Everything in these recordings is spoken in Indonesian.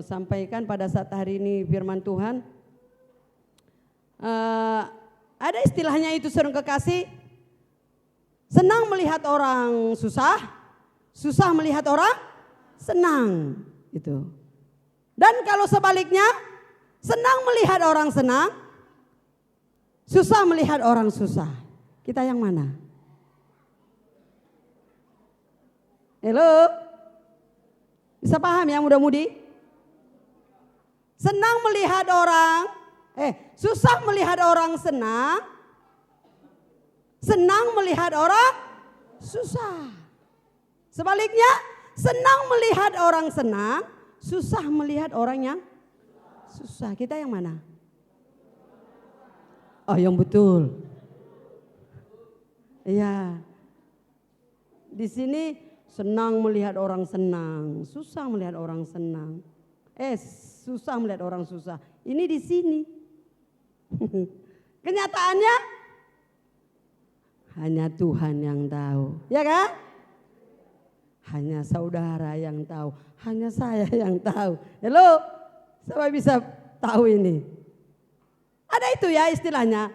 sampaikan pada saat hari ini firman Tuhan. Ada istilahnya itu saudara kekasih, senang melihat orang susah, susah melihat orang senang itu. Dan kalau sebaliknya, senang melihat orang senang, susah melihat orang susah. Kita yang mana? Halo? Bisa paham ya muda-mudi? Senang melihat orang, susah melihat orang senang, senang melihat orang susah. Sebaliknya, senang melihat orang senang, susah melihat orang yang susah. Kita yang mana? Oh, yang betul. Iya. Di sini senang melihat orang senang, susah melihat orang senang. Susah melihat orang susah. Ini di sini. Kenyataannya hanya Tuhan yang tahu, ya kan? Hanya saudara yang tahu, hanya saya yang tahu. Halo, siapa bisa tahu ini? Ada itu ya istilahnya.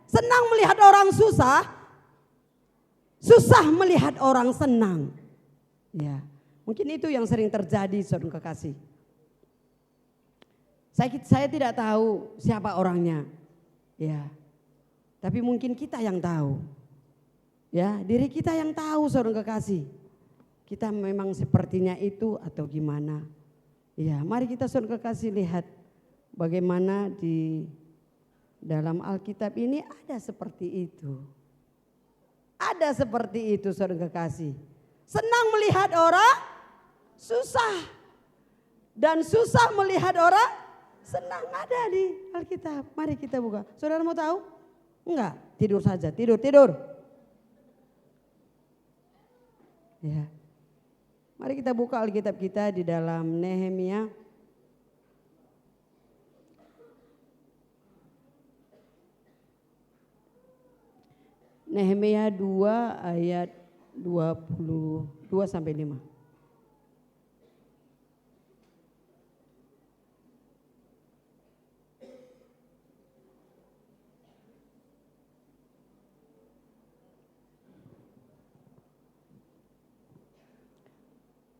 Senang melihat orang susah, susah melihat orang senang. Ya, mungkin itu yang sering terjadi saudara kekasih. Saya tidak tahu siapa orangnya, ya. Tapi mungkin kita yang tahu, ya. Diri kita yang tahu saudara kekasih. Kita memang sepertinya itu atau gimana? Ya, mari kita saudara kekasih lihat bagaimana di dalam Alkitab ini ada seperti itu. Ada seperti itu saudara kekasih. Senang melihat orang susah dan susah melihat orang senang, ada di Alkitab. Mari kita buka. Saudara mau tahu? Enggak, tidur saja, tidur. Ya. Mari kita buka Alkitab kita di dalam Nehemia. Nehemia 2 ayat 22 sampai 5.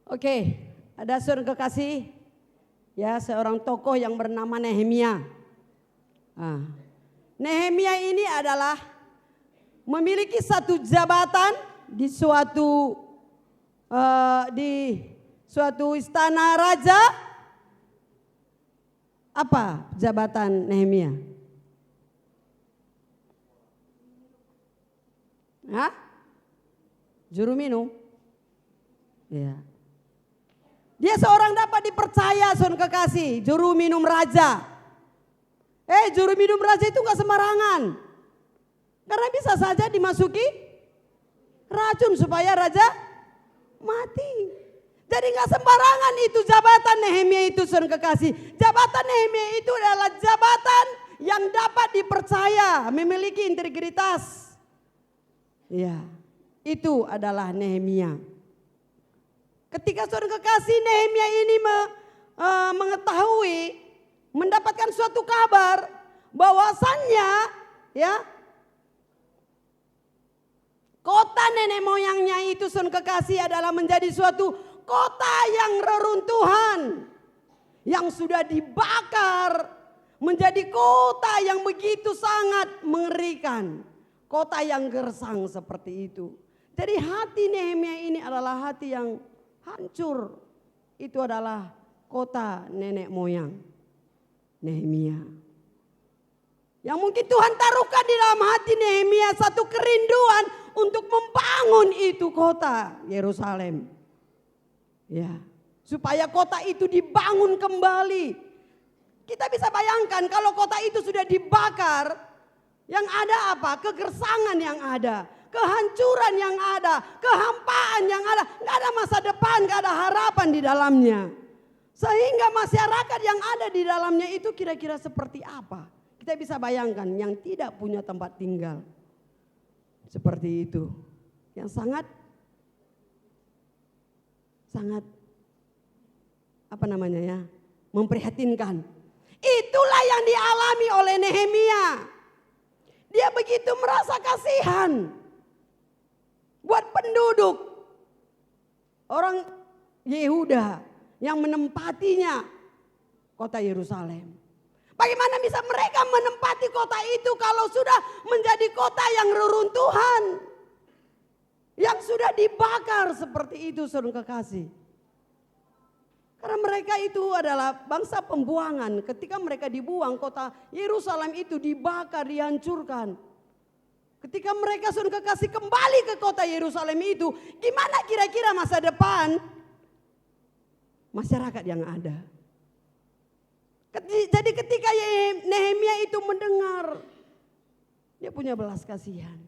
Oke, ada saudara kekasih, ya seorang tokoh yang bernama Nehemia. Nehemia ini adalah memiliki satu jabatan di suatu istana raja. Apa jabatan Nehemia? Juru minum. Ya. Dia seorang dapat dipercaya saudara kekasih, juru minum raja. Juru minum raja itu gak sembarangan. Karena bisa saja dimasuki racun supaya raja mati. Jadi gak sembarangan itu jabatan Nehemia itu saudara kekasih. Jabatan Nehemia itu adalah jabatan yang dapat dipercaya, memiliki integritas. Ya, itu adalah Nehemia. Ketika saudara kekasih Nehemia ini mengetahui, mendapatkan suatu kabar bahwasannya ya kota nenek moyangnya itu saudara kekasih adalah menjadi suatu kota yang reruntuhan, yang sudah dibakar, menjadi kota yang begitu sangat mengerikan, kota yang gersang seperti itu. Jadi hati Nehemia ini adalah hati yang hancur. Itu adalah kota nenek moyang Nehemia. Yang mungkin Tuhan taruhkan di dalam hati Nehemia satu kerinduan untuk membangun itu kota Yerusalem. Ya, supaya kota itu dibangun kembali. Kita bisa bayangkan kalau kota itu sudah dibakar, yang ada apa? Kegersangan yang ada. Kehancuran yang ada, kehampaan yang ada, nggak ada masa depan, nggak ada harapan di dalamnya. Sehingga masyarakat yang ada di dalamnya itu kira-kira seperti apa? Kita bisa bayangkan yang tidak punya tempat tinggal. Seperti itu. Yang sangat memprihatinkan. Itulah yang dialami oleh Nehemia. Dia begitu merasa kasihan buat penduduk orang Yehuda yang menempatinya kota Yerusalem. Bagaimana bisa mereka menempati kota itu kalau sudah menjadi kota yang reruntuhan, yang sudah dibakar seperti itu, saudara kekasih. Karena mereka itu adalah bangsa pembuangan. Ketika mereka dibuang, kota Yerusalem itu dibakar, dihancurkan. Ketika mereka, saudara kekasih, kembali ke kota Yerusalem itu, gimana kira-kira masa depan masyarakat yang ada? Jadi ketika Nehemia itu mendengar, dia punya belas kasihan.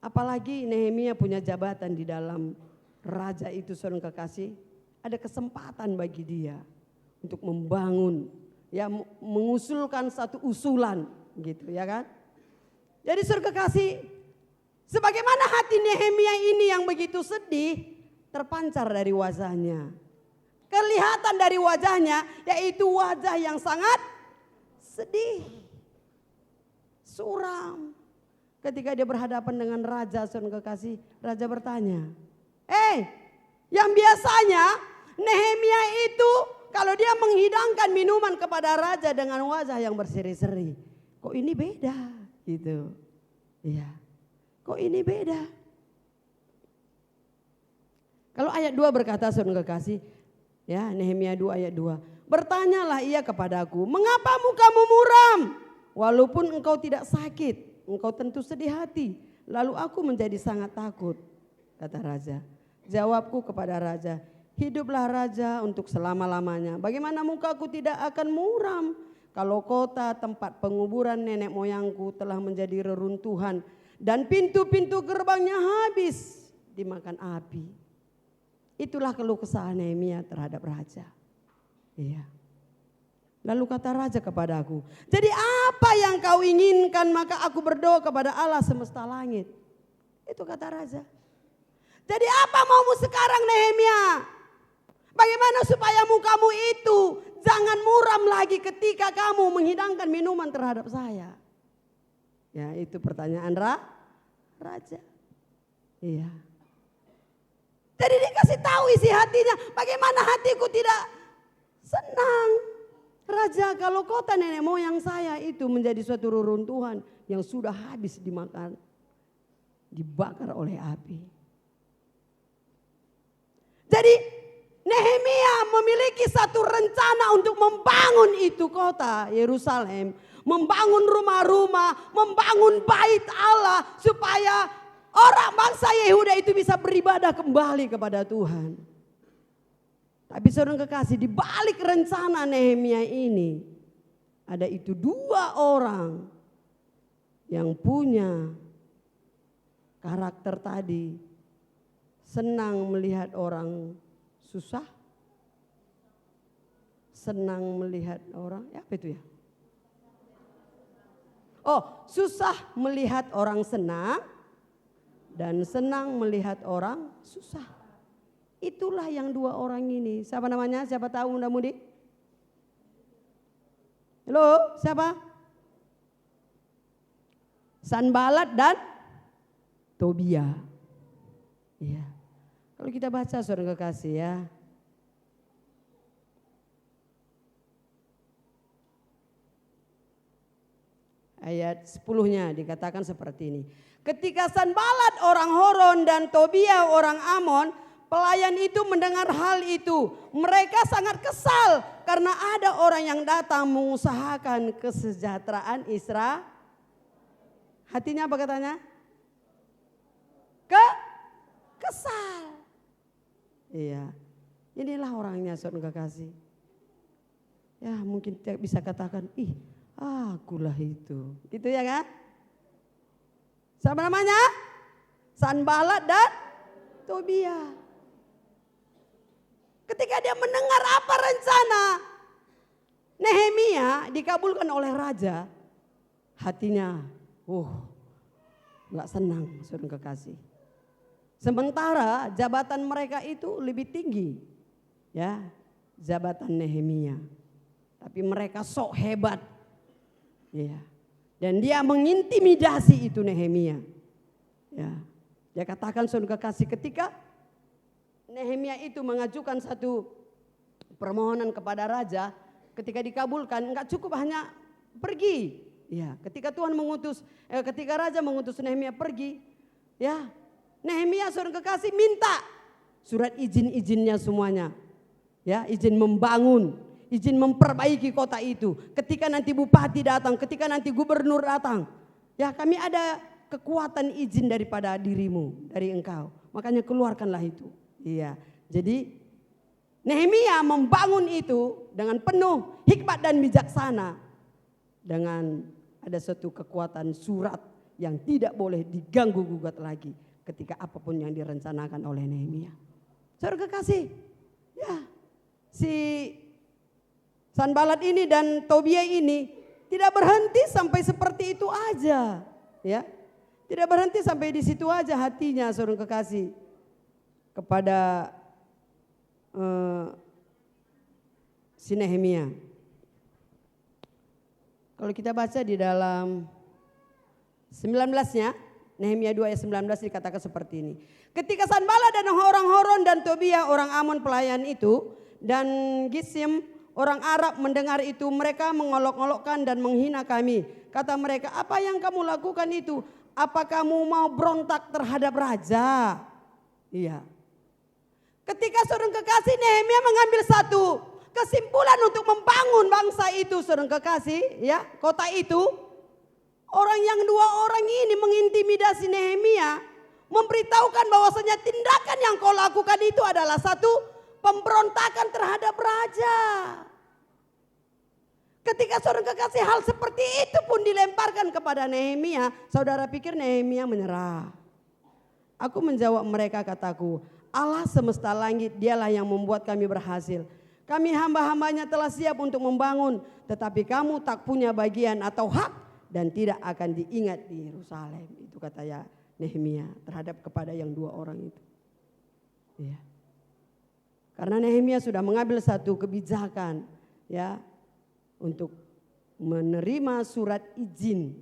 Apalagi Nehemia punya jabatan di dalam raja itu, saudara kekasih. Ada kesempatan bagi dia untuk membangun, ya, mengusulkan satu usulan gitu, ya kan? Jadi saudara kekasih, sebagaimana hati Nehemia ini yang begitu sedih terpancar dari wajahnya. Kelihatan dari wajahnya, yaitu wajah yang sangat sedih, suram. Ketika dia berhadapan dengan raja, saudara kekasih, raja bertanya, yang biasanya Nehemia itu kalau dia menghidangkan minuman kepada raja dengan wajah yang berseri-seri, kok ini beda gitu. Iya. Kok ini beda? Kalau ayat 2 berkata, saudara kekasih, ya, Nehemia 2 ayat 2. Bertanyalah ia kepadaku, mengapa mukamu muram? Walaupun engkau tidak sakit, engkau tentu sedih hati. Lalu aku menjadi sangat takut, kata raja. Jawabku kepada raja, hiduplah raja untuk selama-lamanya. Bagaimana mukaku tidak akan muram kalau kota tempat penguburan nenek moyangku telah menjadi reruntuhan dan pintu-pintu gerbangnya habis dimakan api. Itulah keluh kesah Nehemia terhadap raja. Iya. Lalu kata raja kepadaku, jadi apa yang kau inginkan, maka aku berdoa kepada Allah semesta langit. Itu kata raja. Jadi apa maumu sekarang Nehemia? Bagaimana supaya mukamu itu jangan muram lagi ketika kamu menghidangkan minuman terhadap saya? Ya, itu pertanyaan raja. Iya. Jadi dikasih tahu isi hatinya, bagaimana hatiku tidak senang. Raja, kalau kota nenek moyang saya itu menjadi suatu reruntuhan yang sudah habis dimakan, dibakar oleh api. Jadi Nehemia memiliki satu rencana untuk membangun itu kota Yerusalem, membangun rumah-rumah, membangun bait Allah supaya orang bangsa Yehuda itu bisa beribadah kembali kepada Tuhan. Tapi saudara kekasih, di balik rencana Nehemia ini ada itu 2 orang yang punya karakter tadi. Senang melihat orang susah, senang melihat orang, apa itu ya? Oh, susah melihat orang senang dan senang melihat orang susah. Itulah yang 2 orang ini. Siapa namanya? Siapa tahu muda-mudi? Halo, siapa? Sanbalat dan Tobia. Iya. Kalau kita baca saudara kekasih ya. Ayat 10-nya dikatakan seperti ini. Ketika Sanbalat orang Horon dan Tobia orang Amon, pelayan itu mendengar hal itu. Mereka sangat kesal karena ada orang yang datang mengusahakan kesejahteraan Israel. Hatinya apa katanya? Kesal. Iya, inilah orangnya saudara kekasih. Ya mungkin bisa katakan, akulah itu. Gitu ya kan? Siapa namanya? Sanbalat dan Tobia. Ketika dia mendengar apa rencana Nehemia dikabulkan oleh raja, hatinya gak senang saudara kekasih. Sementara jabatan mereka itu lebih tinggi. Ya, jabatan Nehemia. Tapi mereka sok hebat. Ya. Dan dia mengintimidasi itu Nehemia. Ya. Dia katakan saudara kekasih, ketika Nehemia itu mengajukan satu permohonan kepada raja, ketika dikabulkan enggak cukup hanya pergi. Ya, ketika ketika raja mengutus Nehemia pergi, ya, Nehemia saudara kekasih minta surat izin-izinnya semuanya. Ya, izin membangun, izin memperbaiki kota itu. Ketika nanti bupati datang, ketika nanti gubernur datang, ya kami ada kekuatan izin daripada dirimu, dari engkau. Makanya keluarkanlah itu. Iya. Jadi Nehemia membangun itu dengan penuh hikmat dan bijaksana. Dengan ada satu kekuatan surat yang tidak boleh diganggu gugat lagi ketika apapun yang direncanakan oleh Nehemia. Saudara kekasih, ya, si Sanbalat ini dan Tobia ini tidak berhenti sampai seperti itu aja, ya. Tidak berhenti sampai di situ aja hatinya saudara kekasih kepada si Nehemia. Kalau kita baca di dalam 19-nya, Nehemia 2 ayat 19 dikatakan seperti ini. Ketika Sanbalat dan orang Horon dan Tobia orang Amon pelayan itu dan Gisim orang Arab mendengar itu, mereka mengolok-olokkan dan menghina kami. Kata mereka, apa yang kamu lakukan itu? Apa kamu mau berontak terhadap raja? Iya. Ketika saudara kekasih, Nehemia mengambil satu kesimpulan untuk membangun bangsa itu, saudara kekasih, ya, kota itu. Orang yang dua orang ini mengintimidasi Nehemia, memberitahukan bahwasanya tindakan yang kau lakukan itu adalah satu pemberontakan terhadap raja. Ketika saudara kekasih hal seperti itu pun dilemparkan kepada Nehemia, saudara pikir Nehemia menyerah? Aku menjawab mereka, kataku, Allah semesta langit, dialah yang membuat kami berhasil. Kami hamba-hambanya telah siap untuk membangun, tetapi kamu tak punya bagian atau hak dan tidak akan diingat di Yerusalem. Itu kata ya Nehemia terhadap kepada yang dua orang itu. Ya. Karena Nehemia sudah mengambil satu kebijakan, ya, untuk menerima surat izin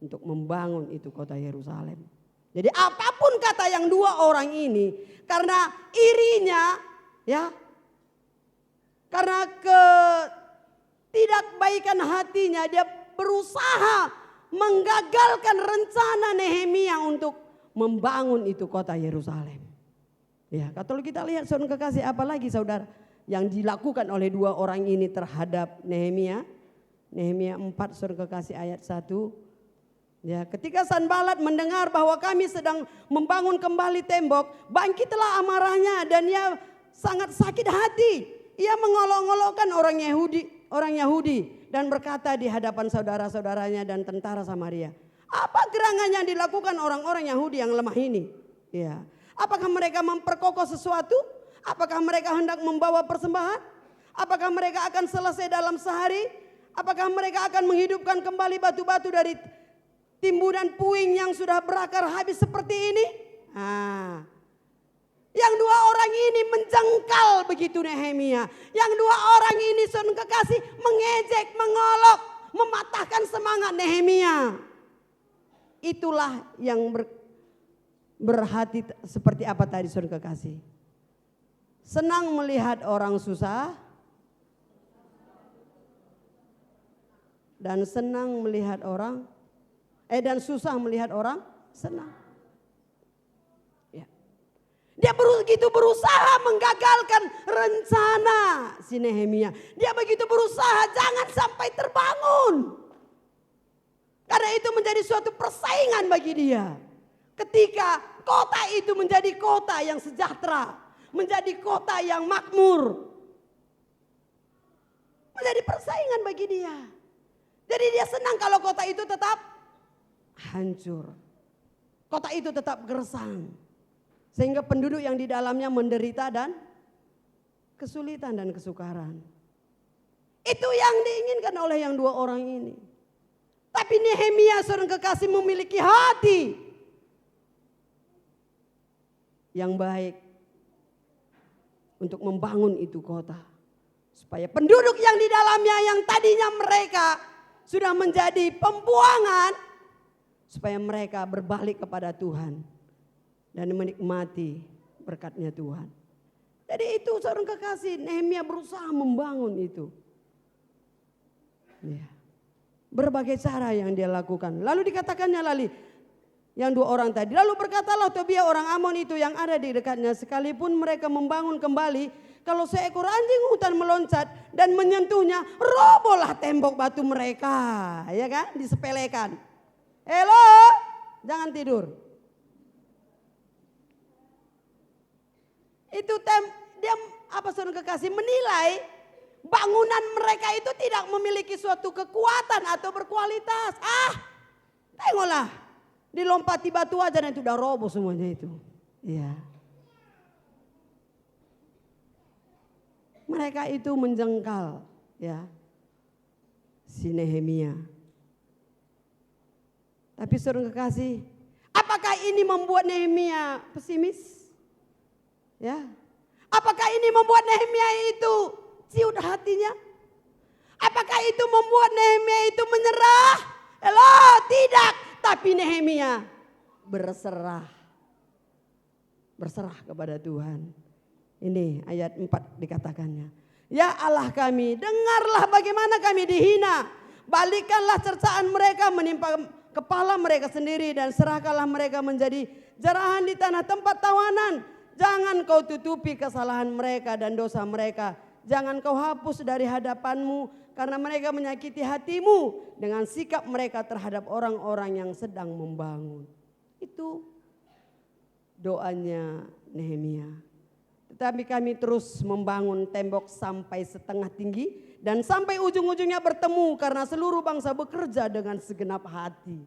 untuk membangun itu kota Yerusalem. Jadi apapun kata yang dua orang ini, karena irinya, ya, karena ketidakbaikan hatinya, dia berusaha menggagalkan rencana Nehemia untuk membangun itu kota Yerusalem. Ya, kalau kita lihat saudara kekasih, apalagi saudara yang dilakukan oleh dua orang ini terhadap Nehemia. Nehemia 4 saudara kekasih ayat 1. Ya, ketika Sanbalat mendengar bahwa kami sedang membangun kembali tembok, bangkitlah amarahnya dan ia sangat sakit hati. Ia mengolok-olokkan orang Yahudi dan berkata di hadapan saudara-saudaranya dan tentara Samaria, apa gerangan yang dilakukan orang-orang Yahudi yang lemah ini? Ya, apakah mereka memperkokoh sesuatu? Apakah mereka hendak membawa persembahan? Apakah mereka akan selesai dalam sehari? Apakah mereka akan menghidupkan kembali batu-batu dari timbunan puing yang sudah berakar habis seperti ini? Yang dua orang ini menjengkal begitu Nehemia. Yang dua orang ini saudara kekasih mengejek, mengolok, mematahkan semangat Nehemia. Itulah yang berhati seperti apa tadi saudara kekasih. Senang melihat orang susah dan senang melihat orang dan susah melihat orang senang. Ya. Dia begitu berusaha menggagalkan rencana si Nehemia. Dia begitu berusaha jangan sampai terbangun. Karena itu menjadi suatu persaingan bagi dia. Ketika kota itu menjadi kota yang sejahtera, menjadi kota yang makmur, menjadi persaingan bagi dia. Jadi dia senang kalau kota itu tetap hancur. Kota itu tetap gersang. Sehingga penduduk yang di dalamnya menderita dan kesulitan dan kesukaran. Itu yang diinginkan oleh yang dua orang ini. Tapi Nehemia seorang kekasih memiliki hati yang baik untuk membangun itu kota. Supaya penduduk yang di dalamnya yang tadinya mereka sudah menjadi pembuangan, supaya mereka berbalik kepada Tuhan dan menikmati berkatnya Tuhan. Jadi itu saudara kekasih, Nehemia berusaha membangun itu. Ya. Berbagai cara yang dia lakukan. Lalu dikatakannya yang 2 orang tadi. Lalu berkatalah Tobia orang Amon itu yang ada di dekatnya, sekalipun mereka membangun kembali, kalau seekor anjing hutan meloncat dan menyentuhnya, robohlah tembok batu mereka. Ya kan? Disepelekan. Halo, jangan tidur. Itu dia saudara kekasih menilai bangunan mereka itu tidak memiliki suatu kekuatan atau berkualitas. Tengoklah, dilompati batu aja dan itu udah roboh semuanya itu. Ya. Mereka itu menjengkal, ya, si Nehemia. Tapi saudara kekasih, apakah ini membuat Nehemia pesimis? Ya, apakah ini membuat Nehemia itu ciut hatinya? Apakah itu membuat Nehemia itu menyerah? Tidak. Tapi Nehemia berserah kepada Tuhan. Ini ayat 4 dikatakannya. Ya Allah kami, dengarlah bagaimana kami dihina. Balikkanlah cercaan mereka menimpa kepala mereka sendiri dan serahkanlah mereka menjadi jarahan di tanah tempat tawanan. Jangan kau tutupi kesalahan mereka dan dosa mereka. Jangan kau hapus dari hadapanmu karena mereka menyakiti hatimu dengan sikap mereka terhadap orang-orang yang sedang membangun. Itu doanya Nehemia. Tetapi kami terus membangun tembok sampai setengah tinggi dan sampai ujung-ujungnya bertemu karena seluruh bangsa bekerja dengan segenap hati.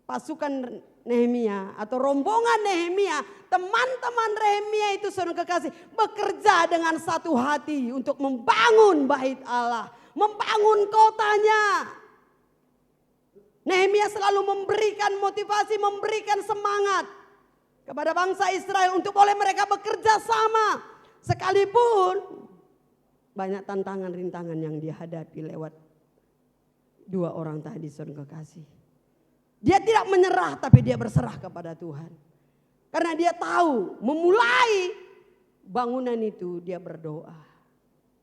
Pasukan Nehemia atau rombongan Nehemia, teman-teman Nehemia itu saudara kekasih bekerja dengan satu hati untuk membangun bait Allah, membangun kotanya. Nehemia selalu memberikan motivasi, memberikan semangat kepada bangsa Israel untuk boleh mereka bekerja sama. Sekalipun banyak tantangan rintangan yang dihadapi lewat 2 orang tadi saudara kekasih. Dia tidak menyerah tapi dia berserah kepada Tuhan. Karena dia tahu memulai bangunan itu dia berdoa.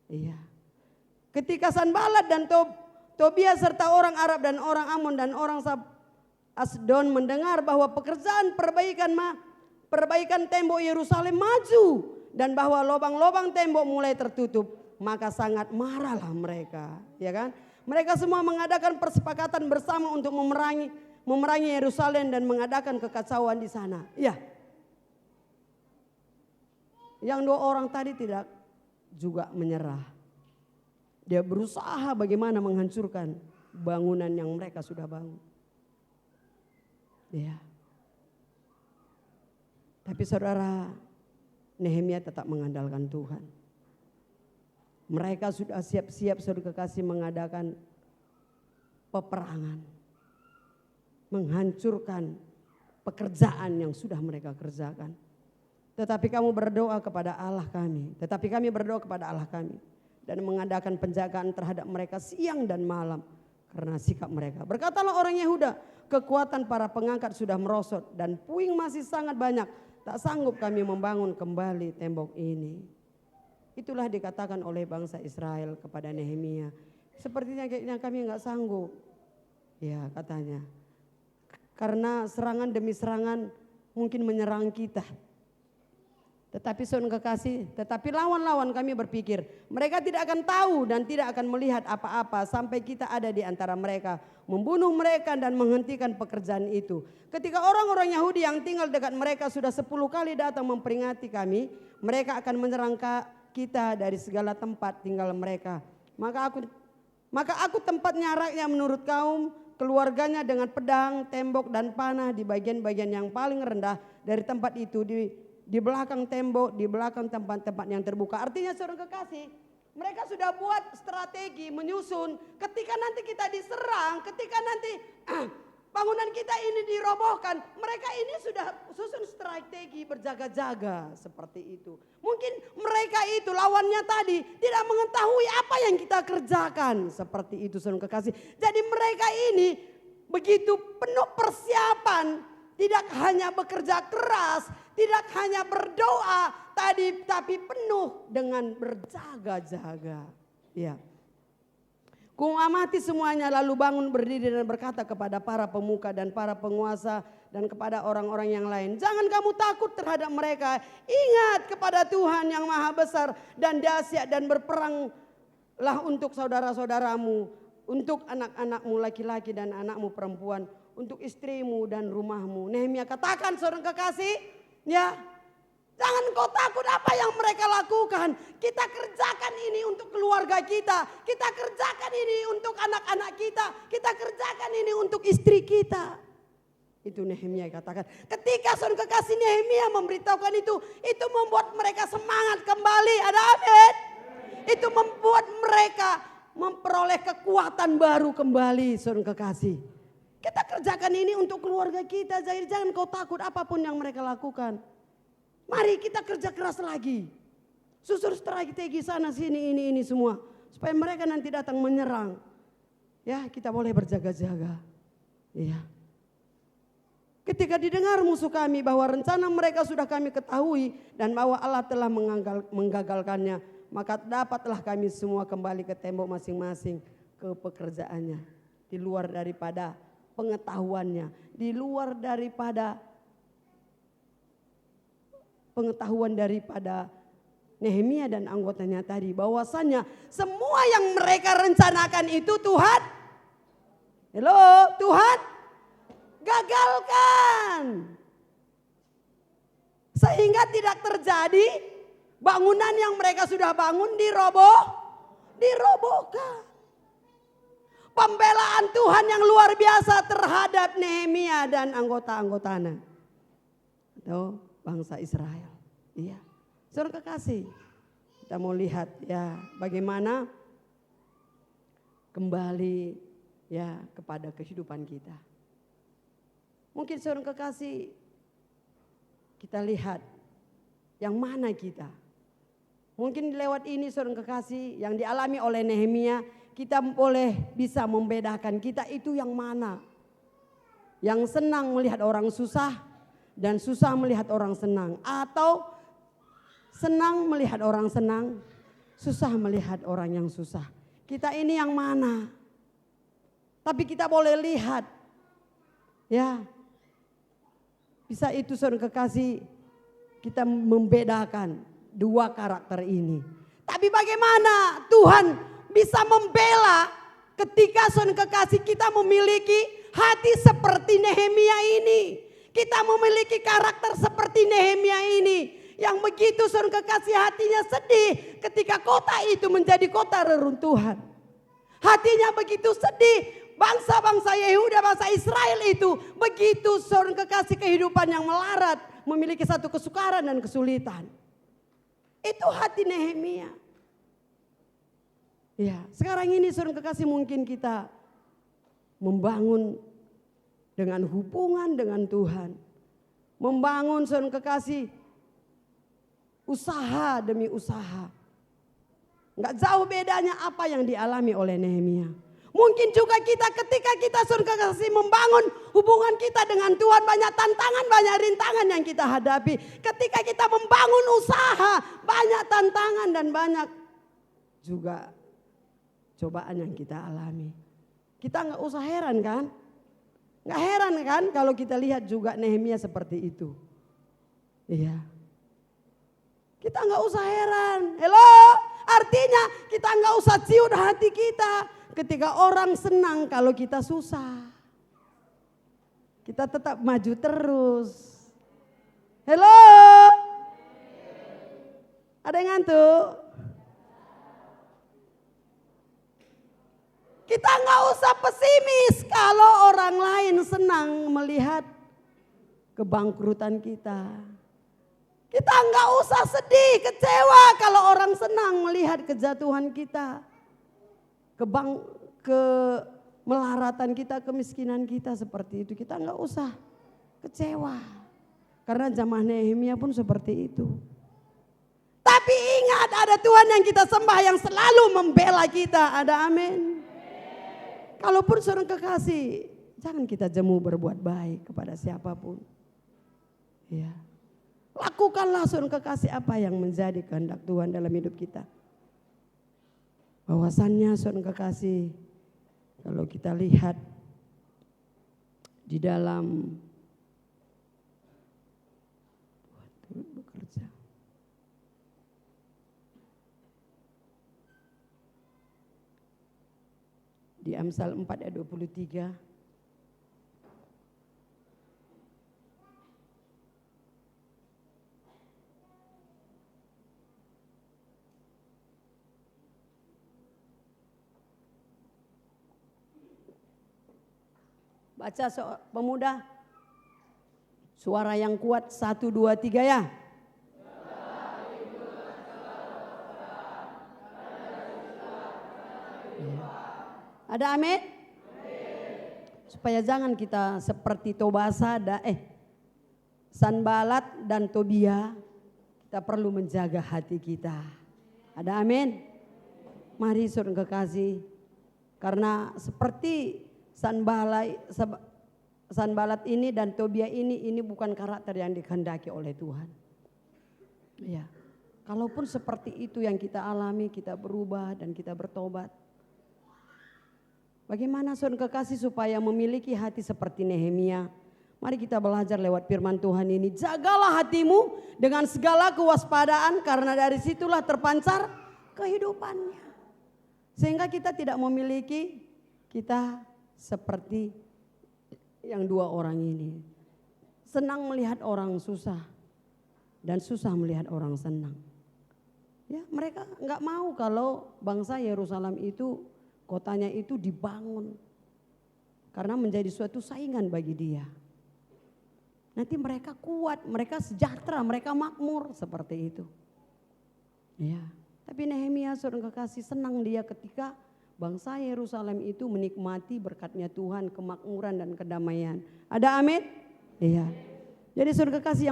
Iya. Ketika Sanballat dan Tobia serta orang Arab dan orang Amon dan orang Asdon mendengar bahwa pekerjaan perbaikan tembok Yerusalem maju dan bahwa lubang-lubang tembok mulai tertutup, maka sangat marahlah mereka, ya kan? Mereka semua mengadakan persepakatan bersama untuk memerangi Yerusalem dan mengadakan kekacauan di sana. Ya. Yang 2 orang tadi tidak juga menyerah. Dia berusaha bagaimana menghancurkan bangunan yang mereka sudah bangun. Ya. Tapi saudara, Nehemia tetap mengandalkan Tuhan. Mereka sudah siap-siap saudara kekasih mengadakan peperangan. Menghancurkan pekerjaan yang sudah mereka kerjakan. Tetapi kami berdoa kepada Allah kami dan mengadakan penjagaan terhadap mereka siang dan malam karena sikap mereka. Berkatalah orang Yehuda, kekuatan para pengangkat sudah merosot dan puing masih sangat banyak. Tak sanggup kami membangun kembali tembok ini. Itulah dikatakan oleh bangsa Israel kepada Nehemia. Sepertinya kayaknya kami enggak sanggup. Ya katanya. Karena serangan demi serangan mungkin menyerang kita. Tetapi saudara kekasih, tetapi lawan-lawan kami berpikir mereka tidak akan tahu dan tidak akan melihat apa-apa sampai kita ada di antara mereka, membunuh mereka dan menghentikan pekerjaan itu. Ketika orang-orang Yahudi yang tinggal dekat mereka sudah 10 kali datang memperingati kami, mereka akan menyerang kita dari segala tempat tinggal mereka. Maka aku tempat nyaraknya menurut kaum keluarganya dengan pedang, tembok dan panah di bagian-bagian yang paling rendah dari tempat itu di belakang tembok, di belakang tempat-tempat yang terbuka. Artinya saudara kekasih, mereka sudah buat strategi menyusun ketika nanti kita diserang, ketika nanti bangunan kita ini dirobohkan. Mereka ini sudah susun strategi berjaga-jaga seperti itu. Mungkin mereka itu lawannya tadi tidak mengetahui apa yang kita kerjakan. Seperti itu saudara kekasih. Jadi mereka ini begitu penuh persiapan. Tidak hanya bekerja keras, tidak hanya berdoa tadi, tapi penuh dengan berjaga-jaga. Ya. Ku amati semuanya lalu bangun berdiri dan berkata kepada para pemuka dan para penguasa dan kepada orang-orang yang lain. Jangan kamu takut terhadap mereka. Ingat kepada Tuhan yang maha besar dan dahsyat dan berperanglah untuk saudara-saudaramu. Untuk anak-anakmu laki-laki dan anakmu perempuan. Untuk istrimu dan rumahmu. Nehemia katakan saudara kekasih. Ya. Jangan kau takut apa yang mereka lakukan. Kita kerjakan ini untuk keluarga kita. Kita kerjakan ini untuk anak-anak kita. Kita kerjakan ini untuk istri kita. Itu Nehemia katakan. Ketika saudara kekasih Nehemia memberitahukan itu membuat mereka semangat kembali. Ada amin. Itu membuat mereka memperoleh kekuatan baru kembali saudara kekasih. Kita kerjakan ini untuk keluarga kita. Jadi jangan kau takut apapun yang mereka lakukan. Mari kita kerja keras lagi. Susun strategi sana sini ini semua. Supaya mereka nanti datang menyerang. Ya kita boleh berjaga-jaga. Iya. Ketika didengar musuh kami bahwa rencana mereka sudah kami ketahui. Dan bahwa Allah telah menggagalkannya. Maka dapatlah kami semua kembali ke tembok masing-masing. Ke pekerjaannya. Di luar daripada pengetahuannya. Di luar daripada pengetahuan daripada Nehemia dan anggotanya tadi. Bahwasannya semua yang mereka rencanakan itu Tuhan. Tuhan gagalkan. Sehingga tidak terjadi bangunan yang mereka sudah bangun dirobohkan. Pembelaan Tuhan yang luar biasa terhadap Nehemia dan anggota-anggotanya. Tuh. Bangsa Israel. Iya. Saudara kekasih. Kita mau lihat ya bagaimana kembali ya kepada kehidupan kita. Mungkin saudara kekasih kita lihat yang mana kita. Mungkin lewat ini saudara kekasih yang dialami oleh Nehemia kita boleh bisa membedakan kita itu yang mana. Yang senang melihat orang susah. Dan susah melihat orang senang. Atau senang melihat orang senang. Susah melihat orang yang susah. Kita ini yang mana? Tapi kita boleh lihat. Ya. Bisa itu saudara kekasih. Kita membedakan dua karakter ini. Tapi bagaimana Tuhan bisa membela ketika saudara kekasih kita memiliki hati seperti Nehemia ini. Kita memiliki karakter seperti Nehemia ini. Yang begitu saudara kekasih hatinya sedih ketika kota itu menjadi kota reruntuhan. Hatinya begitu sedih. Bangsa-bangsa Yehuda, bangsa Israel itu begitu saudara kekasih kehidupan yang melarat. Memiliki satu kesukaran dan kesulitan. Itu hati Nehemia. Ya, sekarang ini saudara kekasih mungkin kita membangun dengan hubungan dengan Tuhan. Membangun saudara kekasih usaha demi usaha. Enggak jauh bedanya apa yang dialami oleh Nehemia. Mungkin juga kita ketika kita saudara kekasih membangun hubungan kita dengan Tuhan. Banyak tantangan, banyak rintangan yang kita hadapi. Ketika kita membangun usaha banyak tantangan dan banyak juga cobaan yang kita alami. Kita enggak usah heran kan? Gak heran kan kalau kita lihat juga Nehemia seperti itu. Iya. Kita gak usah heran. Artinya kita gak usah ciut hati kita ketika orang senang kalau kita susah. Kita tetap maju terus. Ada yang ngantuk? Kita nggak usah pesimis kalau orang lain senang melihat kebangkrutan kita. Kita nggak usah sedih, kecewa kalau orang senang melihat kejatuhan kita. melaratan kita, kemiskinan kita seperti itu, kita nggak usah kecewa. Karena zaman Nehemia pun seperti itu. Tapi ingat, ada Tuhan yang kita sembah yang selalu membela kita. Ada amin. Kalaupun seorang kekasih, jangan kita jemu berbuat baik kepada siapapun. Ya. Lakukanlah seorang kekasih apa yang menjadi kehendak Tuhan dalam hidup kita. Bahwasannya seorang kekasih, kalau kita lihat di dalam bekerja. Di Amsal 4 ayat 23. Baca pemuda, suara yang kuat 1, 2, 3 ya. Ada amin? Supaya jangan kita seperti Tobasa, Sanbalat dan Tobia, kita perlu menjaga hati kita. Ada amin? Mari saudara kekasih, karena seperti Sanbalat ini dan Tobia ini bukan karakter yang dikehendaki oleh Tuhan. Ya, kalaupun seperti itu yang kita alami, kita berubah dan kita bertobat. Bagaimana saudara kekasih supaya memiliki hati seperti Nehemia? Mari kita belajar lewat firman Tuhan ini. Jagalah hatimu dengan segala kewaspadaan, karena dari situlah terpancar kehidupannya. Sehingga kita tidak memiliki kita seperti yang dua orang ini. Senang melihat orang susah dan susah melihat orang senang. Ya, mereka enggak mau kalau bangsa Yerusalem itu, kotanya itu dibangun. Karena menjadi suatu saingan bagi dia. Nanti mereka kuat, mereka sejahtera, mereka makmur seperti itu. Ya, tapi Nehemia saudara kekasih senang dia ketika bangsa Yerusalem itu menikmati berkatnya Tuhan, kemakmuran dan kedamaian. Ada amin? Iya. Jadi saudara kekasih,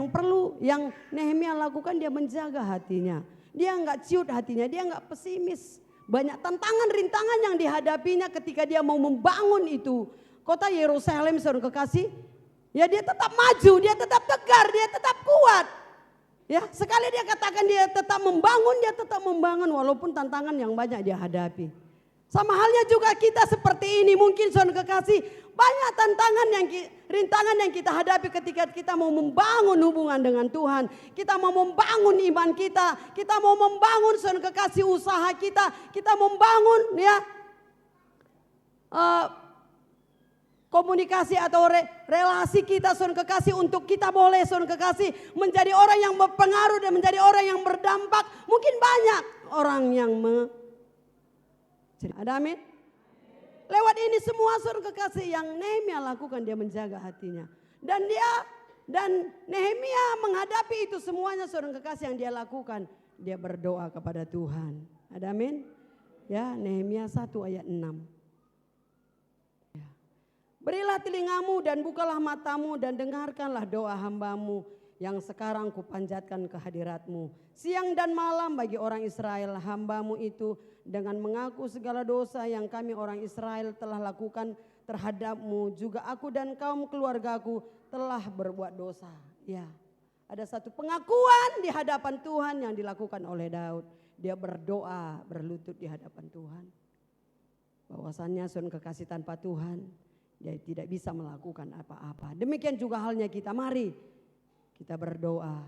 yang Nehemia lakukan, dia menjaga hatinya. Dia enggak ciut hatinya, dia enggak pesimis. Banyak tantangan, rintangan yang dihadapinya ketika dia mau membangun itu kota Yerusalem saudara kekasih. Ya, dia tetap maju, dia tetap tegar, dia tetap kuat. Ya, sekali dia katakan dia tetap membangun walaupun tantangan yang banyak dia hadapi. Sama halnya juga kita seperti ini, mungkin saudara kekasih, banyak rintangan yang kita hadapi ketika kita mau membangun hubungan dengan Tuhan. Kita mau membangun iman kita mau membangun saudara kekasih usaha kita mau membangun ya komunikasi atau relasi kita saudara kekasih, untuk kita boleh saudara kekasih menjadi orang yang berpengaruh dan menjadi orang yang berdampak. Mungkin banyak orang yang ada amin? Lewat ini semua saudara kekasih yang Nehemia lakukan, dia menjaga hatinya. Dan Nehemia menghadapi itu semuanya saudara kekasih yang dia lakukan. Dia berdoa kepada Tuhan. Ada amin? Ya, Nehemia 1 ayat 6. Ya. Berilah telingamu dan bukalah matamu dan dengarkanlah doa hambamu yang sekarang kupanjatkan ke hadiratmu. Siang dan malam bagi orang Israel hambamu itu, dengan mengaku segala dosa yang kami orang Israel telah lakukan terhadapmu, juga aku dan kaum keluargaku telah berbuat dosa. Ya, ada satu pengakuan di hadapan Tuhan yang dilakukan oleh Daud. Dia berdoa, berlutut di hadapan Tuhan. Bahwasannya saudara kekasih, tanpa Tuhan dia tidak bisa melakukan apa-apa. Demikian juga halnya kita, mari kita berdoa.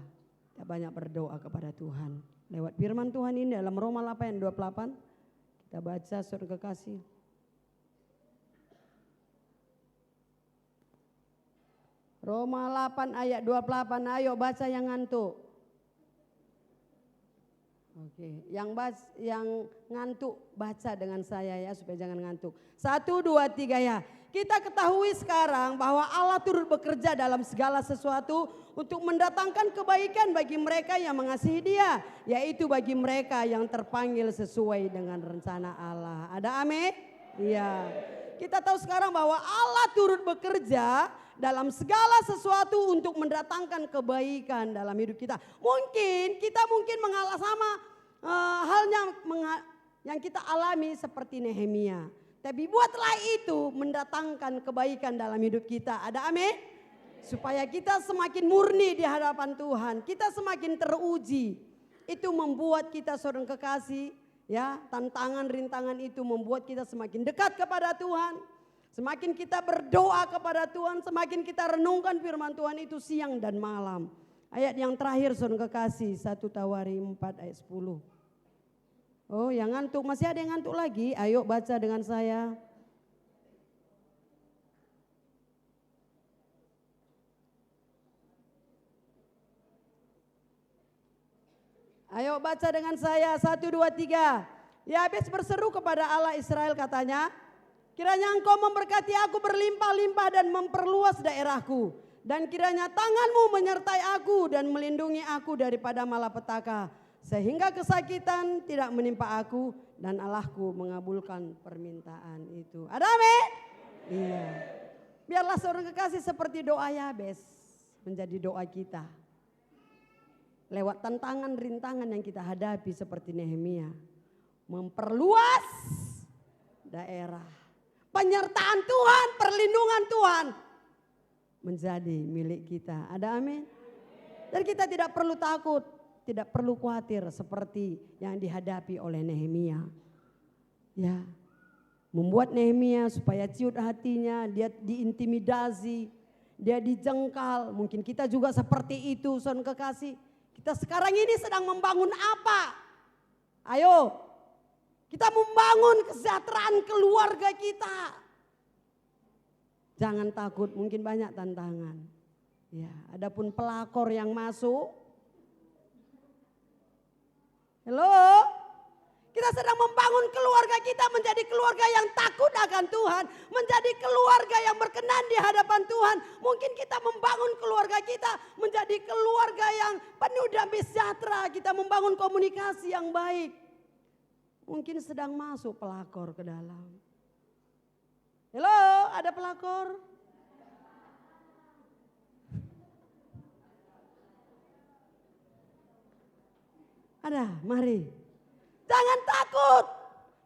Kita banyak berdoa kepada Tuhan. Lewat firman Tuhan ini dalam Roma 8 ayat 28. Kita baca saudara kekasih. Roma 8 ayat 28. Ayo baca yang ngantuk. Oke, yang ngantuk baca dengan saya ya, supaya jangan ngantuk. 1, 2, 3 ya. Kita ketahui sekarang bahwa Allah turut bekerja dalam segala sesuatu untuk mendatangkan kebaikan bagi mereka yang mengasihi Dia, yaitu bagi mereka yang terpanggil sesuai dengan rencana Allah. Ada amin? Iya. Kita tahu sekarang bahwa Allah turut bekerja dalam segala sesuatu untuk mendatangkan kebaikan dalam hidup kita. Mungkin kita mengalah sama halnya yang kita alami seperti Nehemia. Tapi buatlah itu mendatangkan kebaikan dalam hidup kita. Ada amin? Supaya kita semakin murni di hadapan Tuhan. Kita semakin teruji. Itu membuat kita saudara kekasih. Ya, tantangan rintangan itu membuat kita semakin dekat kepada Tuhan. Semakin kita berdoa kepada Tuhan. Semakin kita renungkan firman Tuhan itu siang dan malam. Ayat yang terakhir saudara kekasih. 1 Tawari 4 ayat 10. Oh, yang ngantuk, masih ada yang ngantuk lagi? Ayo baca dengan saya. Ayo baca dengan saya, 1, 2, 3. Yabes berseru kepada Allah Israel katanya, kiranya engkau memberkati aku berlimpah-limpah dan memperluas daerahku. Dan kiranya tanganmu menyertai aku dan melindungi aku daripada malapetaka. Sehingga kesakitan tidak menimpa aku dan Allahku mengabulkan permintaan itu. Ada amin? Iya. Biarlah seorang kekasih seperti doa Yabes menjadi doa kita. Lewat tantangan rintangan yang kita hadapi seperti Nehemia. Memperluas daerah. Penyertaan Tuhan, perlindungan Tuhan menjadi milik kita. Ada amin? Dan kita tidak perlu takut. Tidak perlu khawatir seperti yang dihadapi oleh Nehemia. Ya, membuat Nehemia supaya ciut hatinya, dia diintimidasi, dia dijengkal. Mungkin kita juga seperti itu, saudara kekasih. Kita sekarang ini sedang membangun apa? Ayo, kita membangun kesejahteraan keluarga kita. Jangan takut, mungkin banyak tantangan. Ya, adapun pelakor yang masuk. Halo, kita sedang membangun keluarga kita menjadi keluarga yang takut akan Tuhan. Menjadi keluarga yang berkenan di hadapan Tuhan. Mungkin kita membangun keluarga kita menjadi keluarga yang penuh damai sejahtera. Kita membangun komunikasi yang baik. Mungkin sedang masuk pelakor ke dalam. Halo, ada pelakor? Ada, mari. Jangan takut.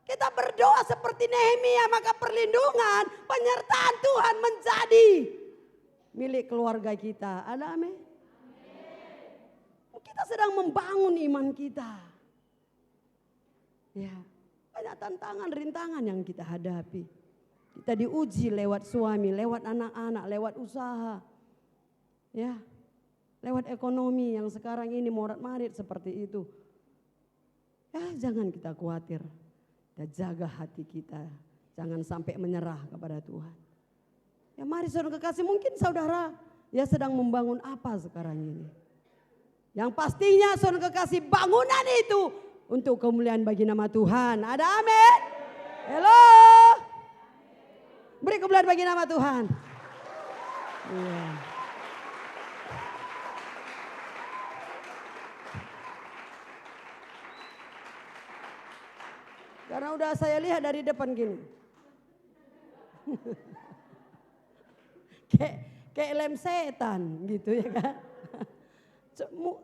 Kita berdoa seperti Nehemia, maka perlindungan, penyertaan Tuhan menjadi milik keluarga kita. Ada amin? Kita sedang membangun iman kita. Ya, banyak tantangan, rintangan yang kita hadapi. Kita diuji lewat suami, lewat anak-anak, lewat usaha. Ya, lewat ekonomi yang sekarang ini morat-marit seperti itu. Ya, jangan kita khawatir. Kita jaga hati kita. Jangan sampai menyerah kepada Tuhan. Ya mari saudara kekasih, mungkin saudara ya sedang membangun apa sekarang ini. Yang pastinya saudara kekasih, bangunan itu untuk kemuliaan bagi nama Tuhan. Ada amin? Halo. Beri kemuliaan bagi nama Tuhan. Iya. Karena udah saya lihat dari depan gini. kayak lem setan gitu ya kan.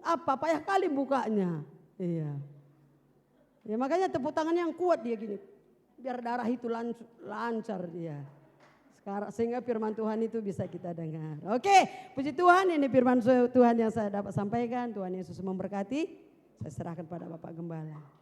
Apa payah kali bukanya. Iya. Ya makanya tepuk tangan yang kuat dia gini. Biar darah itu lancar dia. Sekarang sehingga firman Tuhan itu bisa kita dengar. Oke, puji Tuhan, ini firman Tuhan yang saya dapat sampaikan. Tuhan Yesus memberkati. Saya serahkan pada Bapak Gembala.